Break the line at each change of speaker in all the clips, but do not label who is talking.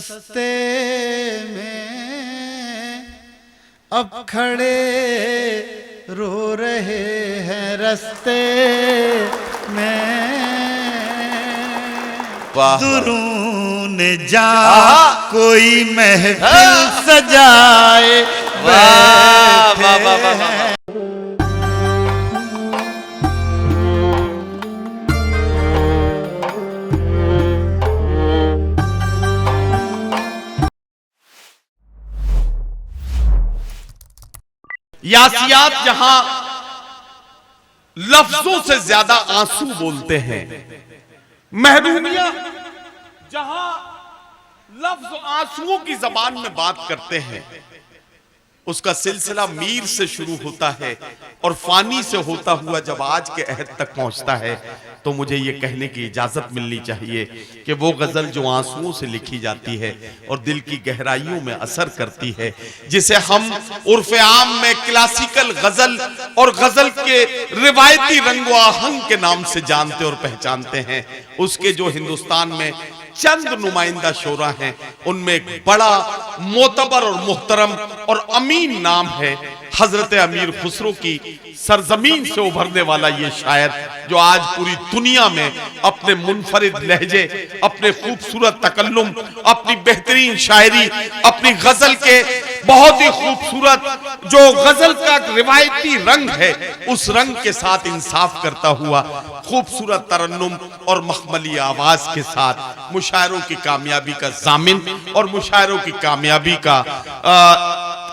सस्ते में अब खड़े रो रहे हैं रस्ते में। दुरून जा कोई महफिल सजाए बैठे हैं।
यासियात जहां लफ्जों से ज्यादा आंसू बोलते हैं, महरूमिया जहां लफ्ज आंसुओं की जबान में बात करते हैं, उसका सिलसिला मीर से शुरू होता है और फानी से होता हुआ जब आज के अहद तक पहुंचता है, तो मुझे यह कहने की इजाजत मिलनी चाहिए कि वो गजल जो आंसुओं से लिखी जाती है और दिल की गहराइयों में असर करती है, जिसे हम उर्फ आम में क्लासिकल गजल और गजल के रिवायती रंगो आहंग के नाम से जानते और पहचानते हैं, उसके जो हिंदुस्तान में चंद नुमाइंदा शोरा हैं, उनमें एक बड़ा मोतबर और मुहतरम और अमीन नाम है हजरत अमीर खुसरो की सरजमीन से उभरने वाला ये शायर, जो आज पूरी दुनिया में अपने मुनफरिद लहजे, अपने खूबसूरत तकल्लुम, अपनी बेहतरीन शायरी, अपनी गजल के बहुत ही खूबसूरत जो गजल का रिवायती रंग है, उस रंग के साथ इंसाफ करता हुआ खूबसूरत तरन्नुम और मखमली आवाज के साथ मुशायरों की कामयाबी का जामिन और मुशायरों की कामयाबी का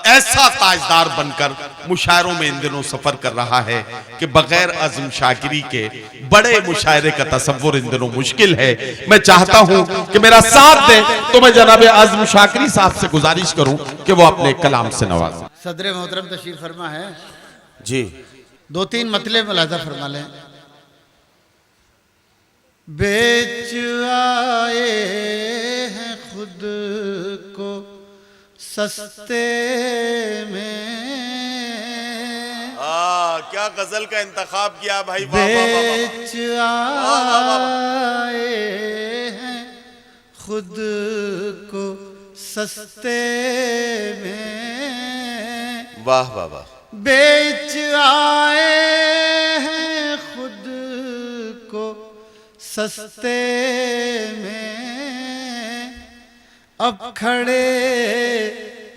ऐसा ताजदार बनकर मुशायरों में इन दिनों सफर कर रहा है कि बगैर अज़्म शाकिरी के बड़े मुशायरे का तसव्वुर इन दिनों मुश्किल है। मैं चाहता हूं कि मेरा साथ दें, तो मैं जनाब अज़्म शाकिरी साहब से गुजारिश करूं कि वो अपने कलाम से नवाजें।
सदर मोहतरम तशरीफ फरमा है
जी,
दो तीन मतले मुलाजा फरमा लें। बेच आए हैं खुद को सस्ते में।
क्या गजल का इंतखाब किया भाई।
बेच आए हैं खुद को सस्ते में।
वाह वाह वाह।
बेच आए हैं खुद को सस्ते में अब खड़े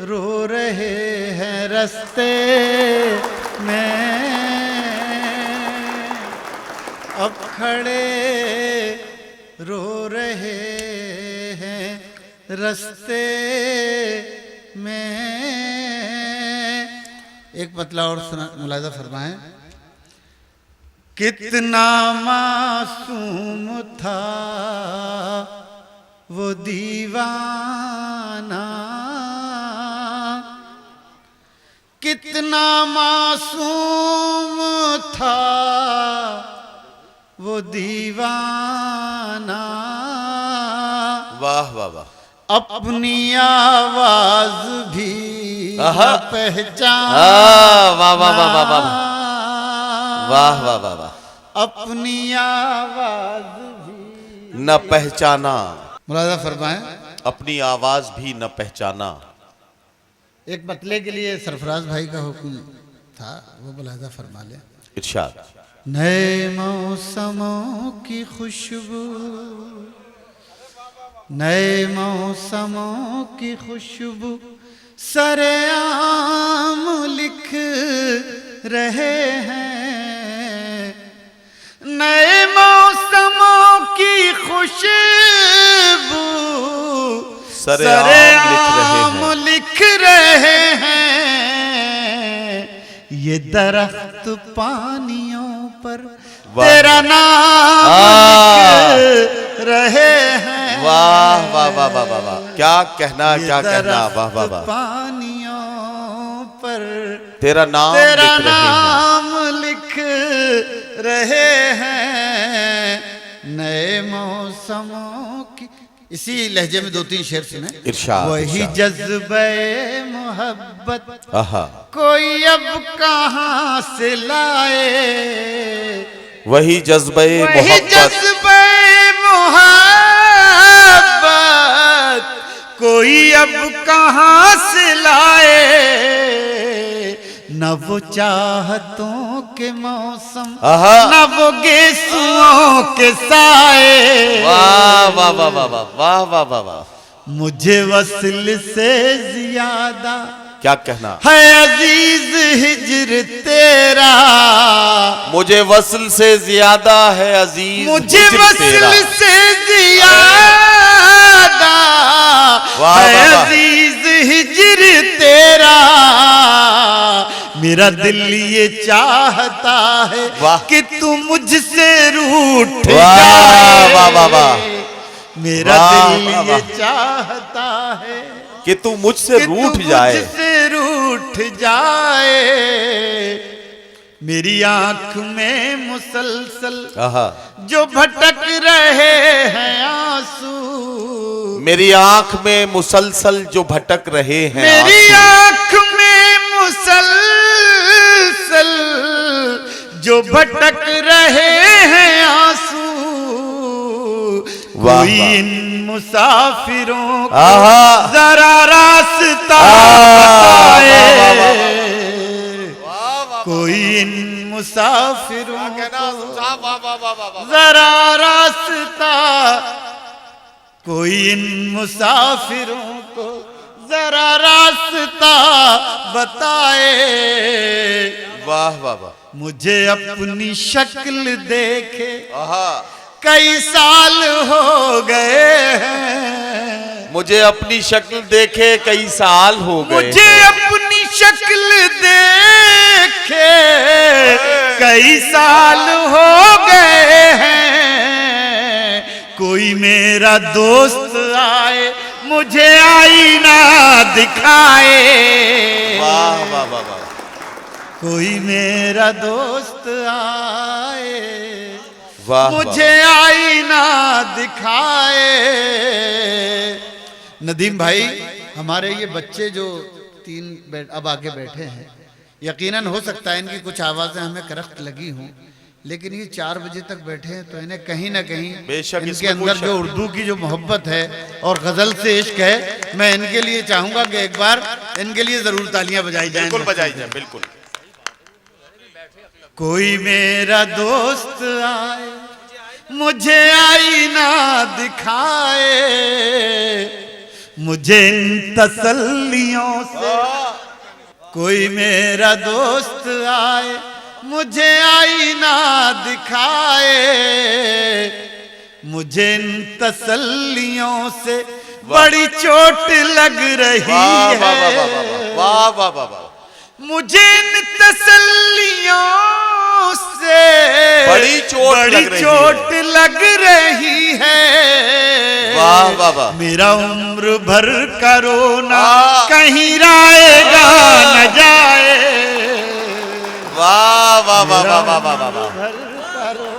रो रहे हैं रस्ते में। अब खड़े रो रहे हैं रस्ते में। एक मतला और मुलाजा फरमाएं। कितना मासूम था वो दीवाना, कितना मासूम था वो दीवाना।
वाह वाह वाह।
अपनी आवाज भी न पहचाना।
वाह वाह वाह वाह वाह वाह वाह वाह वाह।
अपनी आवाज भी
न पहचाना।
मुलाजा फरमाएं।
अपनी आवाज भी न पहचाना।
एक मतले के लिए सरफराज भाई का हुक्म था, वो मुलाजा फरमा ले।
इरशाद।
नए मौसमों की खुशबू, नए मौसमों की खुशबू सरेआम लिख रहे हैं। नए मौसमों की खुशबू सरेआम लिख रहे हैं। ये दरख्त पानियों पर तेरा नाम लिख रहे हैं।
वाह वाह वाह वाह वाह वाह। क्या कहना, क्या कहना। वाह वाह वाह।
पानियों पर
तेरा नाम
लिख रहे हैं। नए मौसमों की। इसी लहजे में दो तीन शेर सुने।
इरशाद।
वही जज्बे मोहब्बत कोई अब कहां से लाए।
वही जज्बे
मोहब्बत कोई अब कहां से लाए, न वो चाहतों के मौसम न वो गेसुओं के साए।
वाह वाह वाह वाह वाह वाह वाह वाह वाह।
मुझे वस्ल से ज्यादा
क्या कहना
है अजीज हिज्र तेरा,
मुझे वस्ल से ज्यादा है अजीज
मुझे
हिज्र तेरा।
वस्ल से ज्यादा है अजीज हिज्र तेरा। मेरा दिल ये चाहता है कि तू मुझसे रूठ जाए।
वाह वाह वाह।
मेरा दिल ये चाहता है
कि तू मुझसे रूठ जाए,
मुझसे रूठ जाए। मेरी आंख में मुसलसल जो भटक रहे हैं आंसू,
मेरी आंख में मुसलसल जो भटक रहे हैं,
मेरी आंख में मुसलसल जो भटक रहे हैं आंसू। कोई इन मुसाफिरों को जरा रास्ता बताए, कोई इन मुसाफिरों को जरा रास्ता, कोई इन मुसाफिरों को जरा रास्ता बताए।
वाह वाह वाह।
मुझे अपनी शक्ल देखे कई साल हो गए हैं,
मुझे अपनी शक्ल देखे कई साल हो गए,
मुझे अपनी शक्ल देखे कई साल हो गए हैं। कोई मेरा दोस्त आए मुझे आईना दिखाए।
वाह वाह वाह वाह।
कोई मेरा दोस्त आए मुझे आईना दिखाए। नदीम भाई, हमारे ये बच्चे जो तीन अब आगे बैठे हैं, यकीनन हो सकता है इनकी कुछ आवाजें हमें करख्त लगी हों, लेकिन ये 4 बजे तक बैठे हैं तो इन्हें कहीं ना कहीं इनके अंदर जो उर्दू की जो मोहब्बत है और गजल से इश्क है, मैं इनके लिए चाहूंगा कि एक बार इनके लिए जरूर तालियां बजाई जाएं।
बिल्कुल बजाई जाए, बिल्कुल।
कोई मेरा दोस्त आए मुझे आईना दिखाए, मुझे इन तसल्लियों से। कोई मेरा दोस्त आए मुझे आईना दिखाए, मुझे इन तसल्लियों से बड़ी चोट लग रही है।
वाह वाह वाह वाह।
मुझे इन तसल्लियों से
बड़ी चोट
लग रही है।
वाह वाह वाह।
मेरा उम्र भर का रोना कहीं राएगा न जाए।
वाह वाह वाह वाह वाह वाह वाह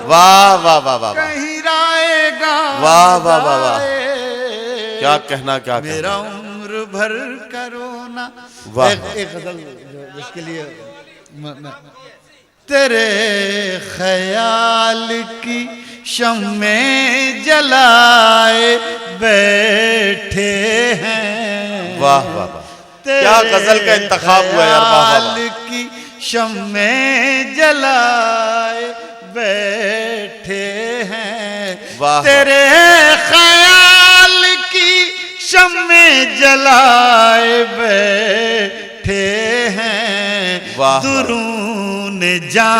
वाह वाह वाह वाह।
कहीं राएगा
वाह वाह वाह वाह। क्या कहना, क्या कहना।
मेरा उम्र भर का रोना। एक गजल जिसके लिए तेरे ख्याल की शम्में जलाए बैठे हैं।
वाह वाह वाह। क्या गजल का इंतखाब हुआ यार। वाह वाह।
की शम्में जलाए बैठे हैं।
वाह।
तेरे ख्याल की शम्में जलाए बैठे हैं।
वाह।
दुरून जा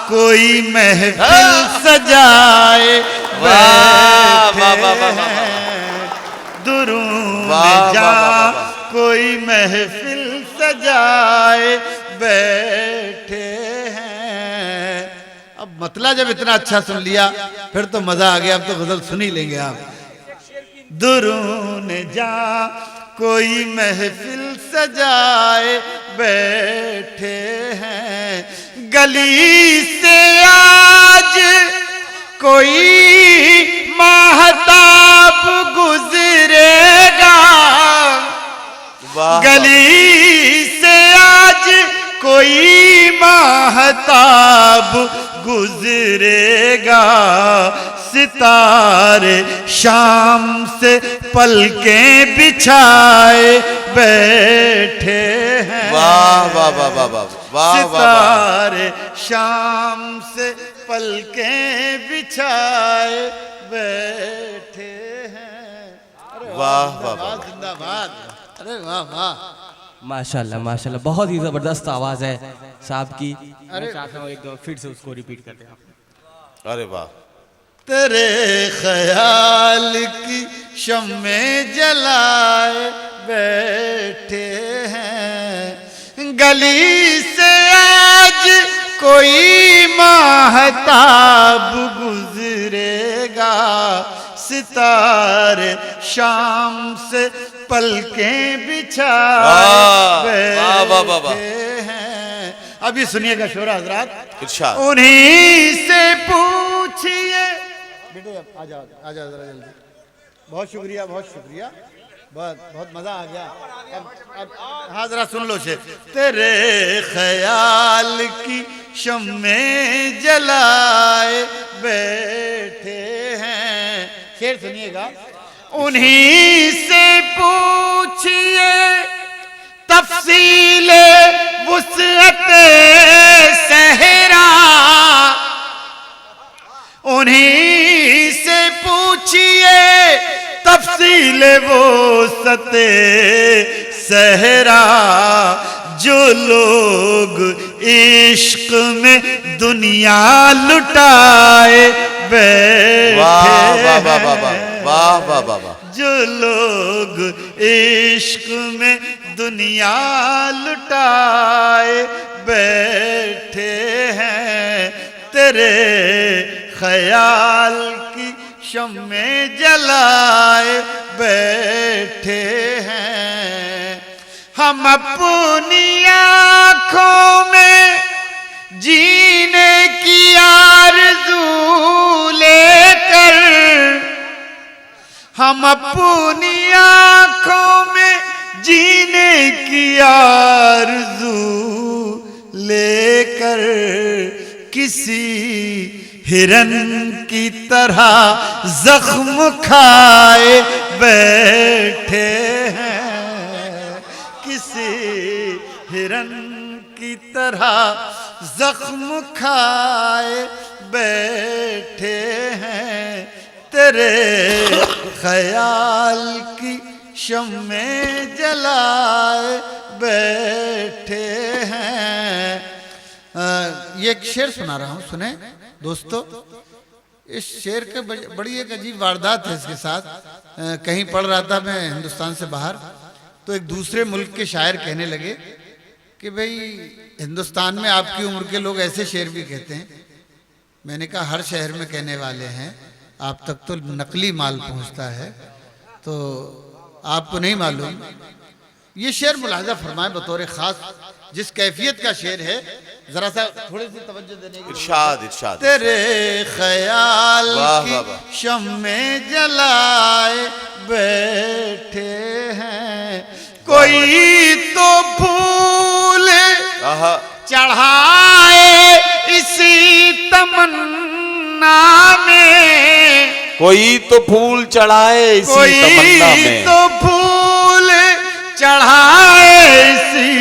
कोई महफिल सजाए बैठे हैं। दुरून जा कोई महफिल सजाए बैठे हैं। अब मतलब जब इतना अच्छा सुन लिया फिर तो मजा आ गया। अब तो गजल सुन ही लेंगे आप। दुरून जा कोई महफिल सजाए बैठे हैं। गली से आज कोई महताब गुजरेगा। गली से आज कोई महताब गुजरेगा। सितारे शाम से पलकें बिछाए बैठे हैं।
वाह वाह वाह वाह वाह वाह वाह।
सितारे शाम से पलकें बिछाए बैठे हैं।
वाह वाह वाह।
जिंदाबाद। अरे वाह वाह।
माशाल्लाह माशाल्लाह, बहुत ही जबरदस्त आवाज है साहब की।
अरे
मैं चाहता हूँ एक दो फिर से उसको रिपीट कर दें आप।
अरे वाह।
तेरे ख्याल की शम्मे जलाए बैठे हैं। गली से आज कोई माहताब गुजरेगा। सितारे शाम से पलकें बिछाए बैठे हैं। अभी सुनिएगा शोरा हजरात,
इरशाद।
उन्हीं से पूछिए। बेटे आ जाओ जरा जल्दी। बहुत शुक्रिया बहुत शुक्रिया, बहुत बहुत मजा आ गया। अब हाँ जरा सुन लो शेर। तेरे ख्याल की शम्मे जलाए बैठे हैं। शेर सुनिएगा। उन्हीं से पूछिए तफसीले वुसअते सहरा। उन्हीं से पूछिए तफसीले वुसअते सहरा। जो लोग इश्क में दुनिया लुटाए बैठे
वाह वाह वाह वाह वाह वाह वाह वाह।
जो लोग इश्क में दुनिया लुटाए बैठे हैं। तेरे ख्याल की शम्मे जलाए बैठे हैं। हम अपनी आँखों में जीने की आरज़ू लेकर, हम अपनी आँखों में जीने की आरज़ू लेकर किसी हिरन की तरह जख्म खाए बैठे हैं। किसी हिरन की तरह जख्म खाए बैठे हैं। तेरे ख्याल की शम्मे जलाए बैठे हैं। ये एक शेर सुना रहा हूँ, सुने दोस्तों। इस शेर के बड़ी एक अजीब वारदात है इसके साथ। कहीं पढ़ रहा था मैं हिंदुस्तान से बाहर, तो एक दूसरे मुल्क के शायर कहने लगे कि भाई हिंदुस्तान में आपकी उम्र के लोग ऐसे शेर भी कहते हैं। मैंने कहा हर शहर में कहने वाले हैं, आप तक तो नकली माल पहुंचता है, तो आपको नहीं मालूम। ये शेर मुलाहजा फरमाए बतौर खास, जिस कैफियत का शेर है, जरा सा थोड़ी सी तवज्जो देने की।
इरशाद इरशाद।
तेरे ख्याल की शम्मे जलाए बैठे हैं। कोई तो फूल चढ़ाए इसी तमन्ना में।
कोई तो फूल चढ़ाए इसी तमन्ना में।
कोई तो फूल चढ़ाए इसी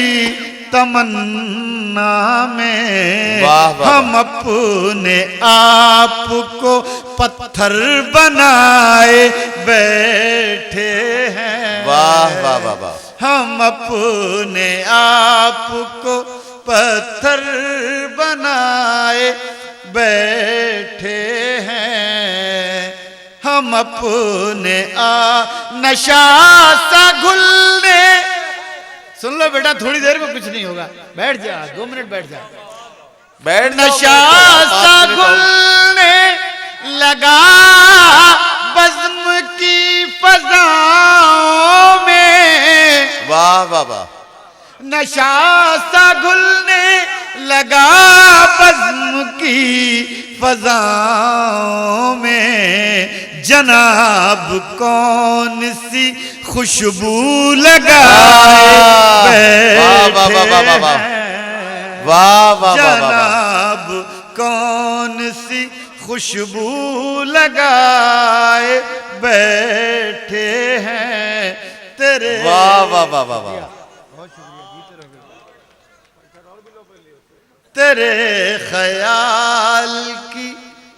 तमन्ना में।
वाह वाह।
हम अपने आप को पत्थर बनाए बैठे हैं।
वाह वाह वाह वाह।
हम अपने आप को पत्थर बनाए बैठे हैं। हम अपने नशा सा घुलने। सुन लो बेटा, थोड़ी देर में कुछ नहीं होगा, बैठ जा, 2 मिनट बैठ जा।
बैठ
नशा सा घुलने लगा बज़्म की फज़ाओं में।
वाह वाह वाह।
नशा सा घुलने लगा बज़्म की फज़ाओं में। जनाब कौन सी खुशबू लगाए बैठे हैं।
वाह वाह।
जनाब कौन सी खुशबू लगाए बैठे हैं तेरे।
वाह वाह वाह वाह वाह।
तेरे ख्याल की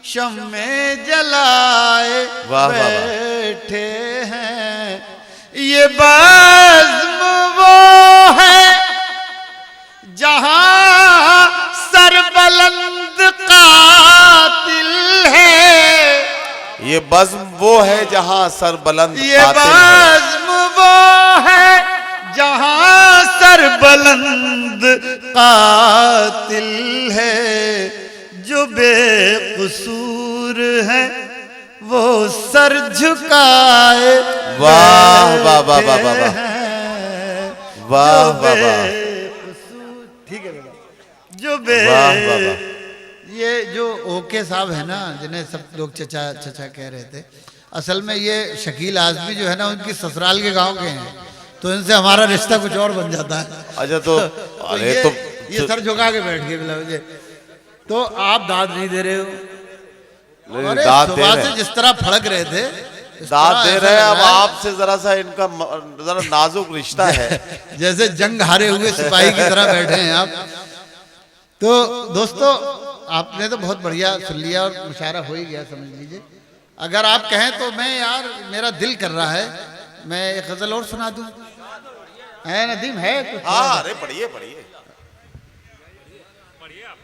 शम्में जलाए बैठे हैं। ये बज़्म वो है जहां सरबलंद कातिल है।
ये बज़्म वो है जहां सरबलंद
ये बज़्म वो है जहां सरबलंद कातिल है। जो बेकसूर है वो सर झुकाए।
वाह वाह वाह वाह वाह वाह वाह वाह।
ठीक है जो ये जो ओके साहब है ना, जिन्हें सब लोग चचा चचा कह रहे थे, असल में ये शकील आज़मी जो है ना उनकी ससुराल के गांव के हैं, तो इनसे हमारा रिश्ता कुछ और बन जाता है।
अच्छा तो अरे
ये सर झुका के बैठ गए मुझे, तो आप दाद नहीं दे रहे हो। अरे सुबह से जिस तरह फड़क रहे थे
दाद दे रहे हैं। अब आपसे जरा सा इनका जरा नाजुक रिश्ता है,
जैसे जंग हारे हुए सिपाही की तरह बैठे हैं आप। तो दोस्तों आपने तो बहुत बढ़िया सुन लिया और मुशायरा हो ही गया समझ लीजिए। अगर आप कहें तो मैं यार मेरा दिल कर रहा है मैं एक गजल और सुना दूं। है नदीम है कुछ?
हाँ अरे पढ़िए पढ़िए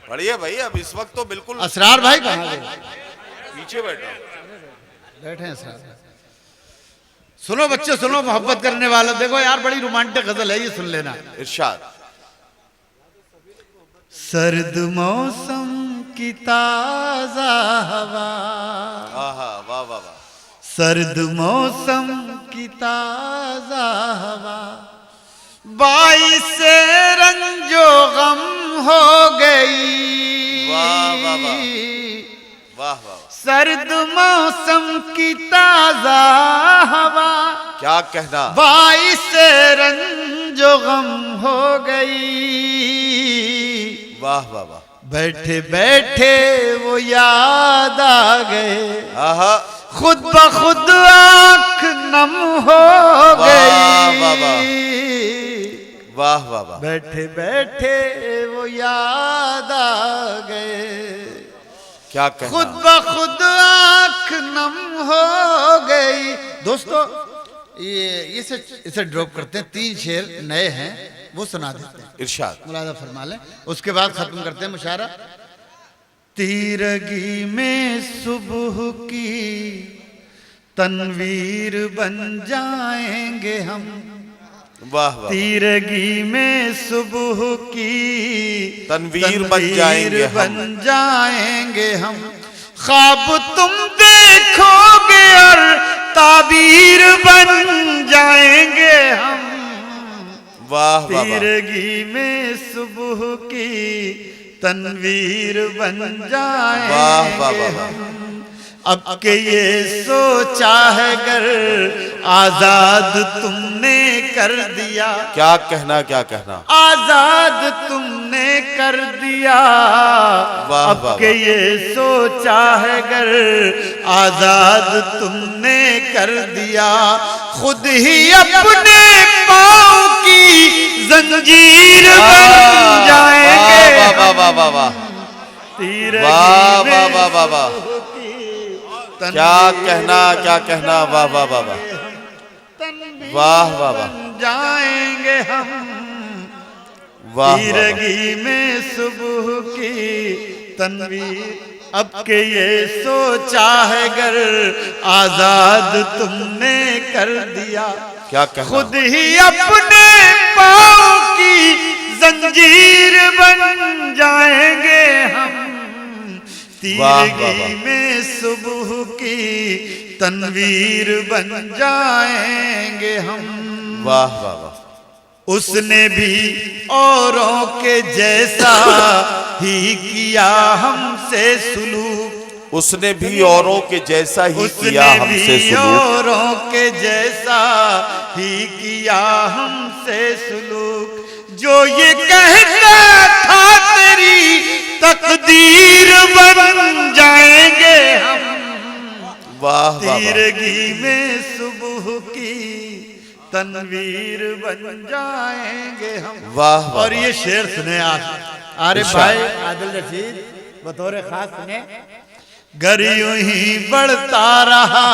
पढ़िए भाई। अब इस वक्त तो बिल्कुल
असरार भाई कहाँ गए?
पीछे बैठा
बैठे हैं असरार। सुनो बच्चे सुनो, मोहब्बत करने वाला, देखो यार बड़ी रोमांटिक गजल है, ये सुन लेना।
इरशाद।
सर्द मौसम की ताजा हवा,
वाह वाह वाह।
सर्द मौसम की ताजा हवा, बाइस रंजो गम हो गई।
वाह वाह वाह वाह वाह।
सर्द मौसम की ताजा हवा,
क्या कहना,
बाइस रंजो गम हो गई।
वाह वाह वाह।
बैठे बैठे वो याद आ गए,
आहा,
खुद ब खुद आँख नम हो गई।
वाह वाह वाह।
बैठे बैठे वो याद आ गए,
क्या कहना,
खुद ब खुद आँख नम हो गई। दोस्तों ये इसे ड्रॉप करते हैं, 3 शेर नए हैं वो सुना देते हैं।
इरशाद।
मुलादा फरमा लें, उसके बाद खत्म करते हैं मुशायरा। तीरगी में सुबह की तनवीर बन जाएंगे हम।
वाह वाह।
तीरगी में सुबह की
तनवीर बन
जाएंगे हम। ख्वाब तुम देखोगे और ताबीर बन जाएंगे हम।
वाह वाह।
तीरगी में सुबह की तनवीर बन जाएंगे
वाह वाह वाह।
अब के ये सोचा है गर आजाद तुमने कर दिया।
क्या कहना, क्या कहना,
आजाद तुमने कर दिया।
वाह
अब
वाह।
के ये सोचा है गर आजाद तुमने कर दिया। खुद ही अपने पाँव की जंजीर बन जाएंगे।
वाह वाह वाह वाह। वाह वाह वाह वाह वाह। क्या कहना, क्या कहना, वाह वाह वाह वाह। वाह वाह वाह।
जाएंगे हम
वाह।
तीरगी में सुबह की तनवीर। अब के ये सोचा है गर आजाद तुमने कर दिया।
क्या कहना,
खुद ही अपने पाँव की जंजीर बन जाएंगे हम। तीरगी में सुबह की तनवीर बन जाएंगे हम।
वाह वाह वाह।
उसने भी औरों के जैसा ही किया हमसे सुलूक।
उसने भी औरों के जैसा ही किया हमसे सुलूक।
औरों के जैसा ही किया हमसे सुलूक। जो ये कहता था तेरी तकदीर बन जाएंगे हम,
वाह वाह वाह।
तीरगी में सुबह की तनवीर बन जाएंगे हम।
वाह वाह
और ये शेर सुने आप, अरे
इरशाद।
भाई आदिल रशीद बतौर खास सुने। घर यूं ही बढ़ता रहा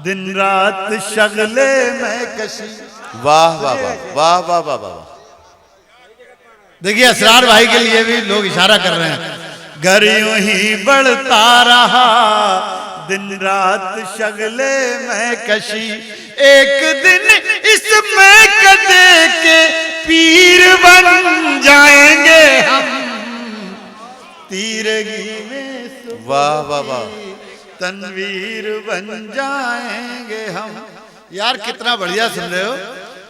दिन रात शगले में कशी।
वाह वाह वाह वाह वाह वाह वाह।
देखिए असरार भाई के लिए भी लोग इशारा कर रहे हैं। घर यूं ही बढ़ता रहा दिन रात शगले में कशी, एक दिन इसमें कदे के पीर बन जाएंगे हम, तीरगी में सुबह
वाह वाह वाह।
तनवीर बन जाएंगे हम। यार कितना बढ़िया सुन रहे हो।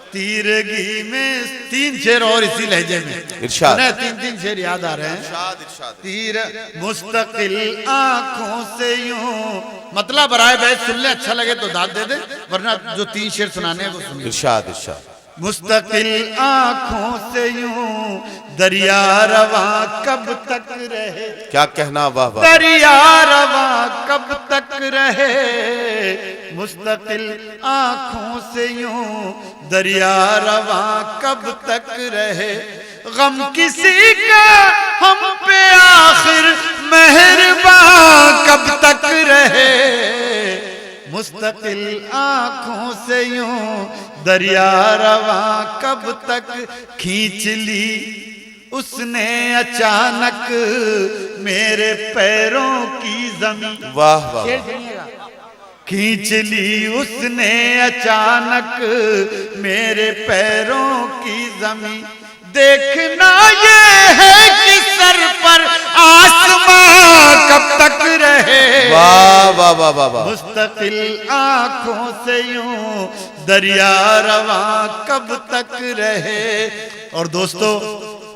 तीरगी में 3 शेर और इसी लहजे में
इरशाद।
3 शेर याद आ रहे हैं।
इरशाद इरशाद।
तीर मुस्तकिल आंखों से यूं, मतलब बराए बैठ सुन ले, अच्छा लगे तो दाद दे दे, वरना जो 3 शेर सुनाने हैं वो सुन ले।
इरशाद इरशाद।
मुस्तकिल आंखों से यूं दरिया रवा कब तक रहे,
क्या कहना, वाह वाह।
दरिया रवा कब तक रहे, मुस्तकिल आंखों से यूं दरिया रवा कब तक रहे, गम किसी का हम पे आखिर मेहरबान कब तक रहे, मुस्तकिल आंखों से यूं दरिया रवा कब तक खींच ली उसने अचानक मेरे पैरों की जमीन।
वाह वाह।
खींच ली उसने अचानक मेरे पैरों की जमीन, देखना ये है कि सर पर आसमां कब तक रहे,
वाह वाह वाह वाह वाह।
मुस्तकिल आंखों से यूं दरिया रवा कब तक रहे। और दोस्तों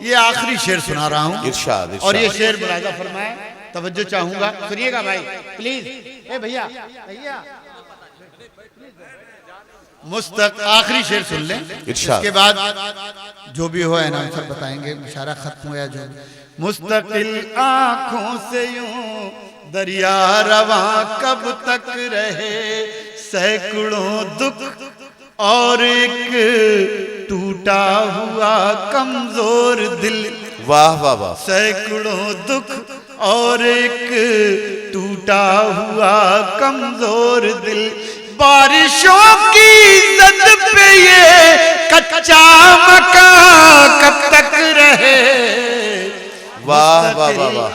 ये आखिरी शेर सुना रहा हूं।
इरशाद
और ये
इरशाद।
शेर मुलाहिजा फरमाए, तवज्जो चाहूंगा, सुनिएगा भाई प्लीज। ए भैया भैया आखिरी शेर सुन लें,
इरशाद।
इसके बाद जो भी हो अनाउंसर बताएंगे, इशारा खत्म हो या जो। मुस्तकिल आंखों से यूं दरिया रवा कब तक रहे, सैकड़ों दुख और एक टूटा हुआ कमजोर दिल,
वाह वाह वाह।
सैकड़ों दुख और एक टूटा हुआ कमजोर दिल, बारिशों की जद पे ये कच्चा मकान कब तक रहे,
वाह वाह वाह वाह।